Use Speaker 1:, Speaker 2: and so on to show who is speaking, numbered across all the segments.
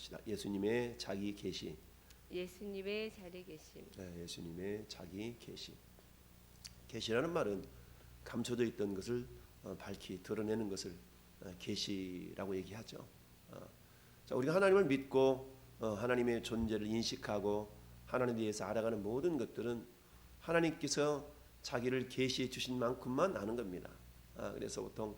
Speaker 1: 봅시다. 예수님의 자기 계시.
Speaker 2: 예수님의 자리 계심.
Speaker 1: 네, 예수님의 자기 계시. 계시라는 말은 감춰져 있던 것을 밝히 드러내는 것을 계시라고 얘기하죠. 자, 우리가 하나님을 믿고 하나님의 존재를 인식하고 하나님에 대해서 알아가는 모든 것들은 하나님께서 자기를 계시해 주신 만큼만 아는 겁니다. 그래서 보통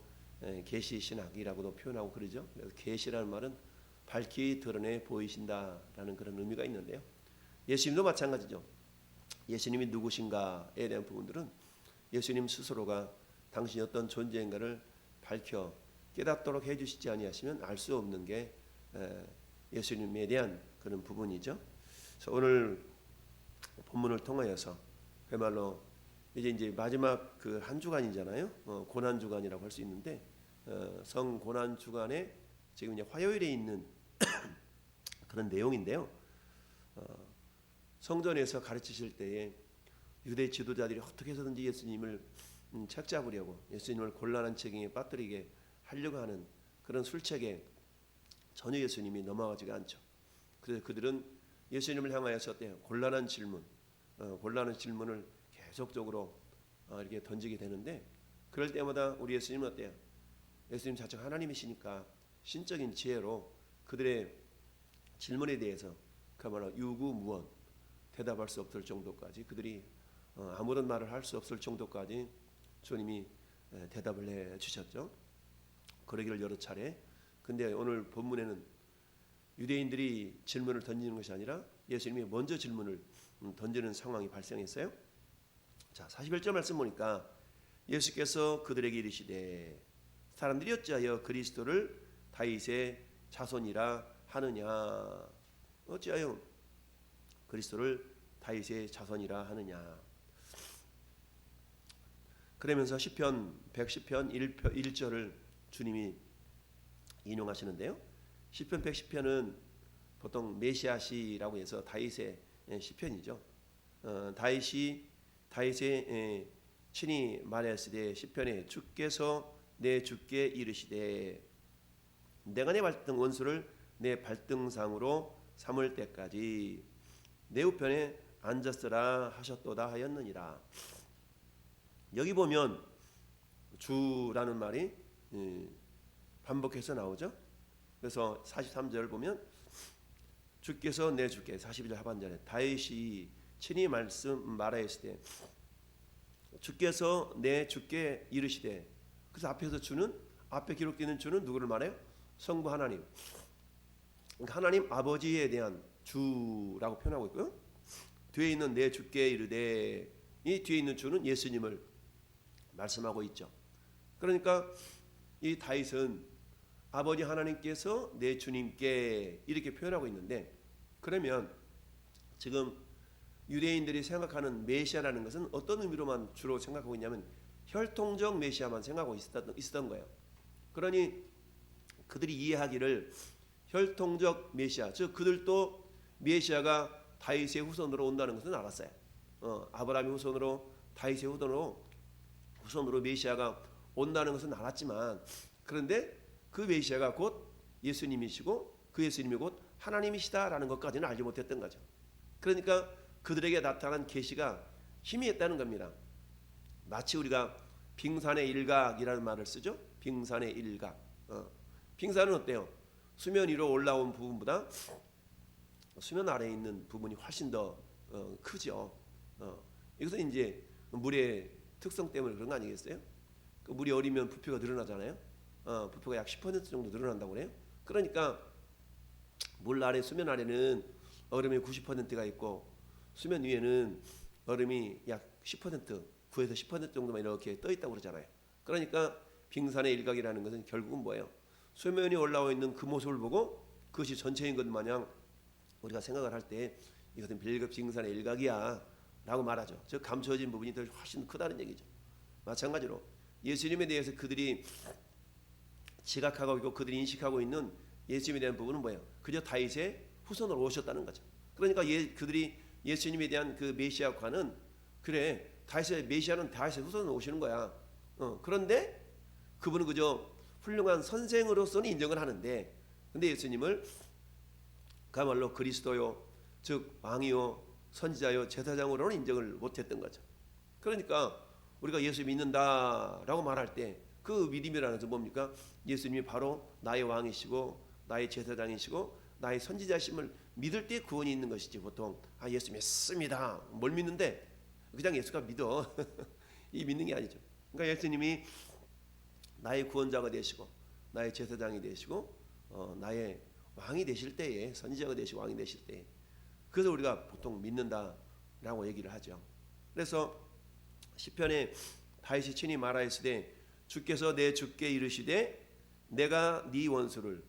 Speaker 1: 계시 신학이라고도 표현하고 그러죠. 그래서 계시라는 말은 밝히 드러내 보이신다라는 그런 의미가 있는데요. 예수님도 마찬가지죠. 예수님이 누구신가에 대한 부분들은 예수님 스스로가 당신이 어떤 존재인가를 밝혀 깨닫도록 해주시지 아니하시면 알 수 없는 게 예수님에 대한 그런 부분이죠. 그래서 오늘 본문을 통하여서 그야말로 이제 마지막 그 한 주간이잖아요. 고난 주간이라고 할 수 있는데 성 고난 주간에 지금 이제 화요일에 있는 그런 내용인데요. 성전에서 가르치실 때에 유대 지도자들이 어떻게 해서든지 예수님을 책잡으려고 예수님을 곤란한 책임에 빠뜨리게 하려고 하는 그런 술책에 전혀 예수님이 넘어가지가 않죠. 그래서 그들은 예수님을 향하여서 어때요? 곤란한 질문을 계속적으로 이렇게 던지게 되는데 그럴 때마다 우리 예수님은 어때요? 예수님 자체가 하나님이시니까 신적인 지혜로 그들의 질문에 대해서 그야말로 유구무원 대답할 수 없을 정도까지 그들이 아무런 말을 할 수 없을 정도까지 주님이 대답을 해 주셨죠. 그러기를 여러 차례. 근데 오늘 본문에는 유대인들이 질문을 던지는 것이 아니라 예수님이 먼저 질문을 던지는 상황이 발생했어요. 자, 41절 말씀 보니까 예수께서 그들에게 이르시되 사람들이 어찌하여 그리스도를 다윗의 자손이라 하느냐. 어찌하여 그리스도를 다윗의 자손이라 하느냐. 그러면서 시편 110편 1절을 주님이 인용하시는데요. 시편 110편은 보통 메시아시라고 해서 다윗의 시편이죠. 다윗의 친히 말했으되 시편에 주께서 내 주께 이르시되 내가 내 발등 원수를 내 발등상으로 삼을 때까지 내 우편에 앉았으라 하셨도다 하였느니라. 여기 보면 주라는 말이 반복해서 나오죠. 그래서 43절 보면 주께서 내 주께 42절 하반절에 다윗이 친히 말하였을 때 주께서 내 주께 이르시되 그래서 앞에서 주는 앞에 기록되는 주는 누구를 말해요? 성부 하나님. 그러니까 하나님 아버지에 대한 주라고 표현하고 있고요. 뒤에 있는 내 주께 이르되 이 뒤에 있는 주는 예수님을 말씀하고 있죠. 그러니까 이 다윗은 아버지 하나님께서 내 주님께 이렇게 표현하고 있는데 그러면 지금 유대인들이 생각하는 메시아라는 것은 어떤 의미로만 주로 생각하고 있냐면 혈통적 메시아만 생각하고 있었던 거예요. 그러니 그들이 이해하기를 혈통적 메시아, 즉 그들도 메시아가 다윗의 후손으로 온다는 것은 알았어요. 아브라함의 후손으로 다윗의 후손으로 메시아가 온다는 것은 알았지만 그런데 그 메시아가 곧 예수님이시고 그 예수님이 곧 하나님이시다라는 것까지는 알지 못했던 거죠. 그러니까 그들에게 나타난 계시가 희미했다는 겁니다. 마치 우리가 빙산의 일각이라는 말을 쓰죠. 빙산의 일각. 빙산은 어때요? 수면 위로 올라온 부분보다 수면 아래에 있는 부분이 훨씬 더 크죠. 이것은 이제 물의 특성 때문에 그런 거 아니겠어요? 그 물이 어리면 부피가 늘어나잖아요. 부피가 약 10% 정도 늘어난다고 그래요. 그러니까 물 아래 수면 아래는 얼음의 90%가 있고 수면 위에는 얼음이 약 10%, 9에서 10% 정도만 이렇게 떠 있다고 그러잖아요. 그러니까 빙산의 일각이라는 것은 결국은 뭐예요? 수면이 올라와 있는 그 모습을 보고 그것이 전체인 것 마냥 우리가 생각을 할 때 이것은 빙산의 일각이야 라고 말하죠. 즉 감춰진 부분이 더 훨씬 크다는 얘기죠. 마찬가지로 예수님에 대해서 그들이 지각하고 있고 그들이 인식하고 있는 예수님에 대한 부분은 뭐예요? 그저 다윗의 후손으로 오셨다는 거죠. 그러니까 그들이 예수님에 대한 그 메시아관은 그래 다윗의 메시아는 다윗의 후손으로 오시는 거야. 그런데 그분은 그저 훌륭한 선생으로서는 인정을 하는데 근데 예수님을 그야말로 그리스도요, 즉 왕이요, 선지자요, 제사장으로는 인정을 못했던 거죠. 그러니까 우리가 예수 믿는다라고 말할 때 그 믿음이라는 것은 뭡니까? 예수님이 바로 나의 왕이시고 나의 제사장이시고 나의 선지자심을 믿을 때 구원이 있는 것이지, 보통 예수 믿습니다, 뭘 믿는데 그냥 예수가 믿어 이 믿는 게 아니죠. 그러니까 예수님이 나의 구원자가 되시고 나의 제사장이 되시고 나의 왕이 되실 때에, 선지자가 되시고 왕이 되실 때에, 그래서 우리가 보통 믿는다라고 얘기를 하죠. 그래서 시편에 다윗이 친히 말하였으되 주께서 내 주께 이르시되 내가 네 원수를,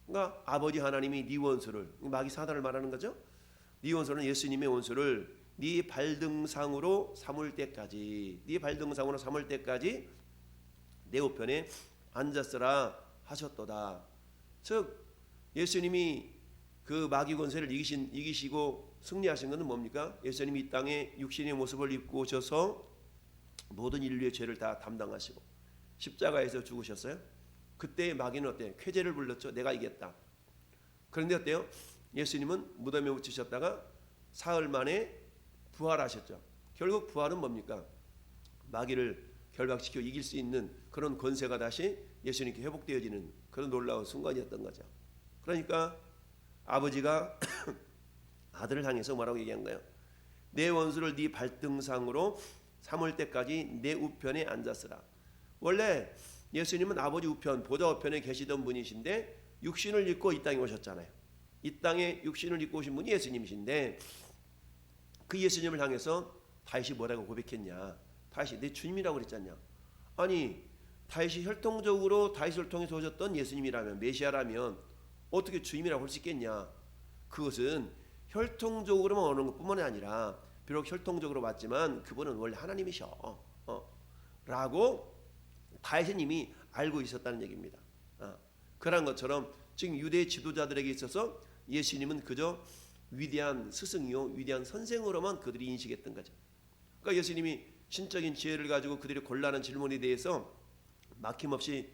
Speaker 1: 그러니까 아버지 하나님이 네 원수를, 마귀 사단을 말하는 거죠. 네 원수는 예수님의 원수를 네 발등상으로 삼을 때까지, 네 발등상으로 삼을 때까지 내 우편에 앉았으라 하셨도다. 즉 예수님이 그 마귀 권세를 이기시고 승리하신 것은 뭡니까? 예수님이 이 땅에 육신의 모습을 입고 오셔서 모든 인류의 죄를 다 담당하시고 십자가에서 죽으셨어요. 그때 마귀는 어때요? 쾌재를 불렀죠. 내가 이겼다. 그런데 어때요? 예수님은 무덤에 묻히셨다가 사흘 만에 부활하셨죠. 결국 부활은 뭡니까? 마귀를 결박시켜 이길 수 있는 그런 권세가 다시 예수님께 회복되어지는 그런 놀라운 순간이었던 거죠. 그러니까 아버지가 아들을 향해서 뭐라고 얘기한 거예요? 내 원수를 네 발등상으로 삼을 때까지 내 우편에 앉았으라. 원래 예수님은 아버지 우편, 보좌 우편에 계시던 분이신데 육신을 입고 이 땅에 오셨잖아요. 이 땅에 육신을 입고 오신 분이 예수님이신데 그 예수님을 향해서 다윗이 뭐라고 고백했냐? 다윗이 내 주님이라고 그랬잖냐? 아니 다윗이 혈통적으로 다윗을 통해서 오셨던 예수님이라면, 메시아라면 어떻게 주님이라고 할 수 있겠냐? 그것은 혈통적으로만 오는 것뿐만이 아니라 비록 혈통적으로 왔지만 그분은 원래 하나님이셔 라고 다윗은 이미 알고 있었다는 얘기입니다. 그런 것처럼 지금 유대 지도자들에게 있어서 예수님은 그저 위대한 스승이요, 위대한 선생으로만 그들이 인식했던 거죠. 그러니까 예수님이 신적인 지혜를 가지고 그들의 곤란한 질문에 대해서 막힘없이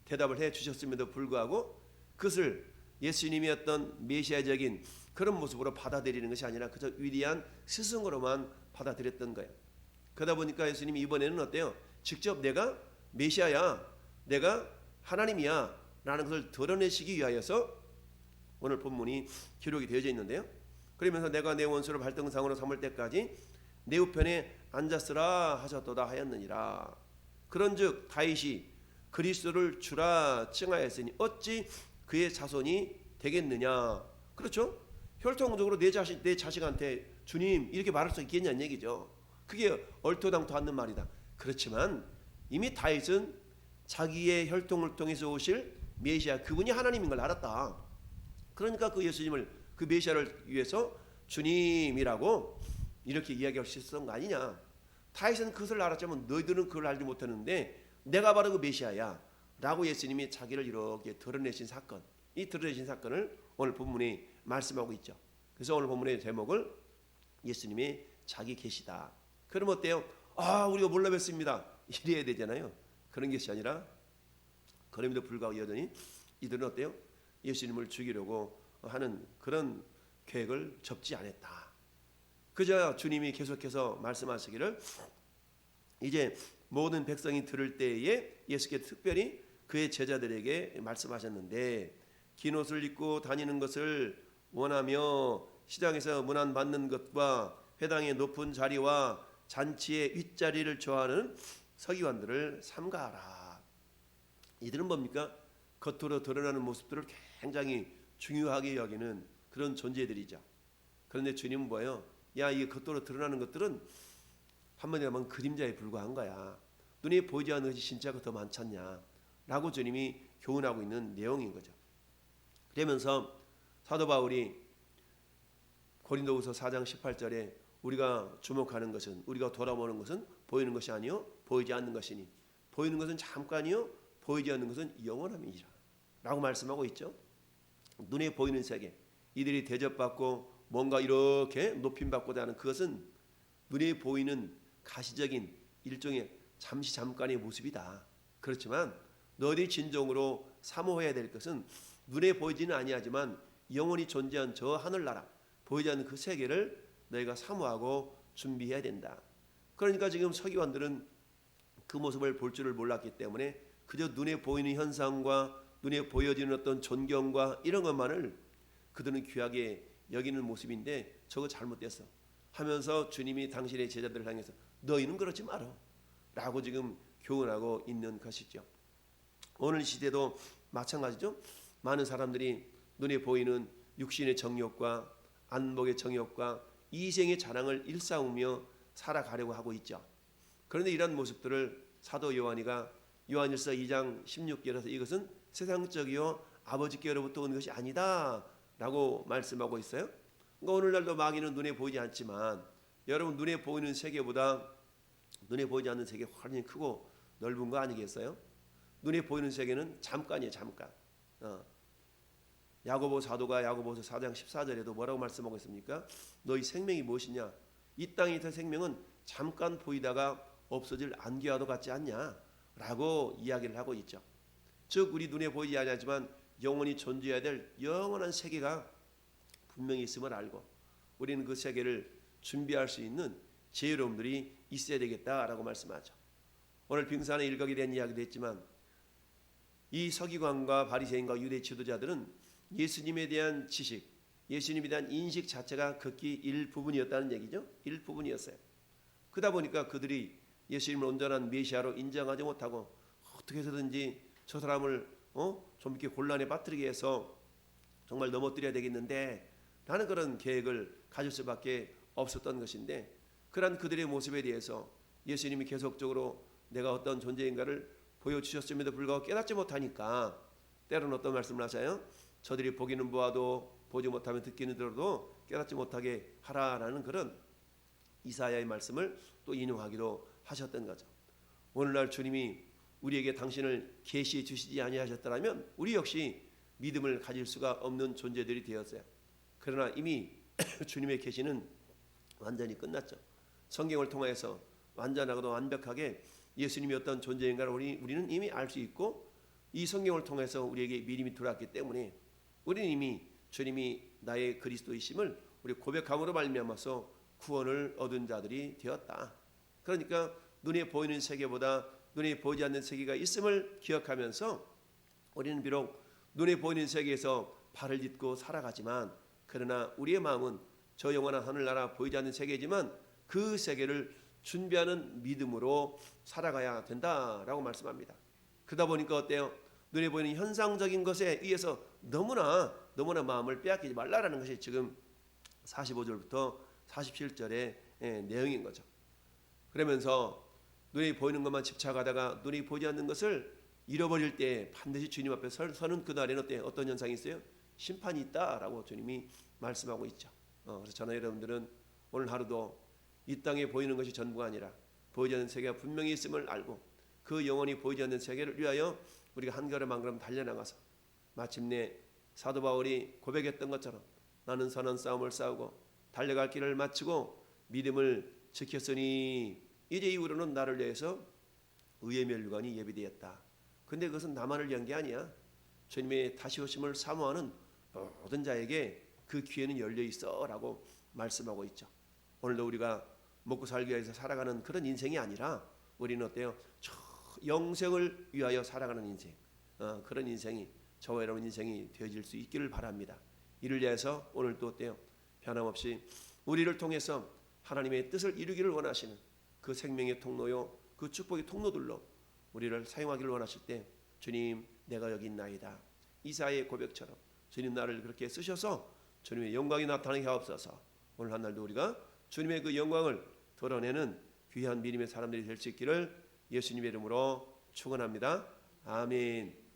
Speaker 1: 대답을 해 주셨음에도 불구하고 그것을 예수님이 어떤 메시아적인 그런 모습으로 받아들이는 것이 아니라 그저 위대한 스승으로만 받아들였던 거예요. 그러다 보니까 예수님이 이번에는 어때요? 직접 내가 메시아야, 내가 하나님이야 라는 것을 드러내시기 위하여서 오늘 본문이 기록이 되어져 있는데요. 그러면서 내가 내 원수를 발등상으로 삼을 때까지 내 우편에 앉았으라 하셨도다 하였느니라. 그런즉 다윗이 그리스도를 주라 칭하였으니 어찌 그의 자손이 되겠느냐. 그렇죠? 혈통적으로 내 자식한테 주님 이렇게 말할 수 있겠냐는 얘기죠. 그게 얼토당토 않는 말이다. 그렇지만 이미 다윗은 자기의 혈통을 통해서 오실 메시아, 그분이 하나님인 걸 알았다. 그러니까 그 예수님을, 그 메시아를 위해서 주님이라고 이렇게 이야기할 수 있었던 거 아니냐. 다윗은 그것을 알았지만 너희들은 그걸 알지 못하는데 내가 바로 그 메시아야 라고 예수님이 자기를 이렇게 드러내신 사건, 이 드러내신 사건을 오늘 본문에 말씀하고 있죠. 그래서 오늘 본문의 제목을 예수님의 자기 계시다. 그럼 어때요? 우리가 몰라 뵀습니다 이래야 되잖아요. 그런 것이 아니라 그럼에도 불구하고 여전히 이들은 어때요? 예수님을 죽이려고 하는 그런 계획을 접지 않았다. 그저 주님이 계속해서 말씀하시기를 이제 모든 백성이 들을 때에 예수께서 특별히 그의 제자들에게 말씀하셨는데 긴 옷을 입고 다니는 것을 원하며 시장에서 문안받는 것과 회당의 높은 자리와 잔치의 윗자리를 좋아하는 서기관들을 삼가하라. 이들은 뭡니까? 겉으로 드러나는 모습들을 굉장히 중요하게 여기는 그런 존재들이죠. 그런데 주님은 뭐예요? 야, 이 겉으로 드러나는 것들은 한마디로 하면 그림자에 불과한 거야. 눈에 보이지 않는 것이 진짜가 더 많잖냐 라고 주님이 교훈하고 있는 내용인 거죠. 그러면서 사도 바울이 고린도후서 4장 18절에 우리가 주목하는 것은, 우리가 돌아보는 것은 보이는 것이 아니요 보이지 않는 것이니 보이는 것은 잠깐이요 보이지 않는 것은 영원함이니라 라고 말씀하고 있죠. 눈에 보이는 세계, 이들이 대접받고 뭔가 이렇게 높임받고자 하는 그것은 눈에 보이는 가시적인 일종의 잠깐의 모습이다. 그렇지만 너희들이 진정으로 사모해야 될 것은 눈에 보이지는 아니하지만 영원히 존재한 저 하늘나라, 보이지 않는 그 세계를 너희가 사모하고 준비해야 된다. 그러니까 지금 서기관들은 그 모습을 볼 줄을 몰랐기 때문에 그저 눈에 보이는 현상과 눈에 보여지는 어떤 존경과 이런 것만을 그들은 귀하게 여기는 모습인데 저거 잘못됐어 하면서 주님이 당신의 제자들을 향해서 너희는 그렇지 마라 라고 지금 교훈하고 있는 것이죠. 오늘 시대도 마찬가지죠. 많은 사람들이 눈에 보이는 육신의 정욕과 안목의 정욕과 이생의 자랑을 일삼으며 살아가려고 하고 있죠. 그런데 이런 모습들을 사도 요한이가 요한일서 2장 16절에서 이것은 세상적이요 아버지께로부터 온 것이 아니다 라고 말씀하고 있어요. 그러니까 오늘날도 마귀는 눈에 보이지 않지만 여러분 눈에 보이는 세계보다 눈에 보이지 않는 세계 훨씬 크고 넓은 거 아니겠어요? 눈에 보이는 세계는 잠깐이에요. 잠깐. 야고보 사도가 야고보서 4장 14절에도 뭐라고 말씀하고 있습니까? 너희 생명이 무엇이냐? 이 땅에 있던 생명은 잠깐 보이다가 없어질 안개와도 같지 않냐? 라고 이야기를 하고 있죠. 즉 우리 눈에 보이지 않지만 영원히 존재해야 될 영원한 세계가 분명히 있음을 알고 우리는 그 세계를 준비할 수 있는 지혜로움들이 있어야 되겠다라고 말씀하죠. 오늘 빙산의 일각에 대한 이야기도 했지만 이 서기관과 바리새인과 유대 지도자들은 예수님에 대한 지식, 예수님에 대한 인식 자체가 극히 일부분이었다는 얘기죠. 일부분이었어요. 그러다 보니까 그들이 예수님을 온전한 메시아로 인정하지 못하고 어떻게 해서든지 저 사람을 좀 이렇게 곤란에 빠뜨리게 해서 정말 넘어뜨려야 되겠는데 라는 그런 계획을 가질 수밖에 없었던 것인데 그런 그들의 모습에 대해서 예수님이 계속적으로 내가 어떤 존재인가를 보여주셨음에도 불구하고 깨닫지 못하니까 때로는 어떤 말씀을 하세요? 저들이 보기는 보아도 보지 못하면 듣기는 들어도 깨닫지 못하게 하라라는 그런 이사야의 말씀을 또 인용하기도 하셨던 거죠. 오늘날 주님이 우리에게 당신을 계시해 주시지 아니하셨더라면 우리 역시 믿음을 가질 수가 없는 존재들이 되었어요. 그러나 이미 주님의 계시는 완전히 끝났죠. 성경을 통해서 완전하고도 완벽하게 예수님이 어떤 존재인가를 우리는 이미 알 수 있고 이 성경을 통해서 우리에게 믿음이 들어왔기 때문에 우리는 이미 주님이 나의 그리스도이심을 우리 고백함으로 말미암아서 구원을 얻은 자들이 되었다. 그러니까 눈에 보이는 세계보다 눈에 보이지 않는 세계가 있음을 기억하면서 우리는 비록 눈에 보이는 세계에서 발을 딛고 살아가지만 그러나 우리의 마음은 저 영원한 하늘나라 보이지 않는 세계지만 그 세계를 준비하는 믿음으로 살아가야 된다라고 말씀합니다. 그러다 보니까 어때요? 눈에 보이는 현상적인 것에 의해서 너무나 마음을 빼앗기지 말라라는 것이 지금 45절부터 47절의 내용인 거죠. 그러면서 눈에 보이는 것만 집착하다가 눈에 보이지 않는 것을 잃어버릴 때 반드시 주님 앞에 서는 그날에는 어떤 현상이 있어요? 심판이 있다라고 주님이 말씀하고 있죠. 그래서 저는 여러분들은 오늘 하루도 이 땅에 보이는 것이 전부가 아니라 보이지 않는 세계가 분명히 있음을 알고 그 영원히 보이지 않는 세계를 위하여 우리가 한 걸음 한 걸음 달려나가서 마침내 사도 바울이 고백했던 것처럼 나는 선한 싸움을 싸우고 달려갈 길을 마치고 믿음을 지켰으니 이제 이후로는 나를 위해서 의의 면류관이 예비되었다. 근데 그것은 나만을 위한 게 아니야. 주님의 다시 오심을 사모하는 모든 자에게 그 기회는 열려 있어라고 말씀하고 있죠. 오늘도 우리가 먹고 살기 위해서 살아가는 그런 인생이 아니라 우리는 어때요? 저 영생을 위하여 살아가는 인생, 그런 인생이 저와 여러분 인생이 되어질 수 있기를 바랍니다. 이를 위해서 오늘 또 어때요? 변함없이 우리를 통해서 하나님의 뜻을 이루기를 원하시는 그 생명의 통로요, 그 축복의 통로들로 우리를 사용하기를 원하실 때 주님 내가 여기 있나이다. 이사야의 고백처럼 주님 나를 그렇게 쓰셔서 주님의 영광이 나타나게 하옵소서. 오늘 한 날도 우리가 주님의 그 영광을 드러내는 귀한 믿음의 사람들이 될 수 있기를 예수님의 이름으로 축원합니다. 아멘.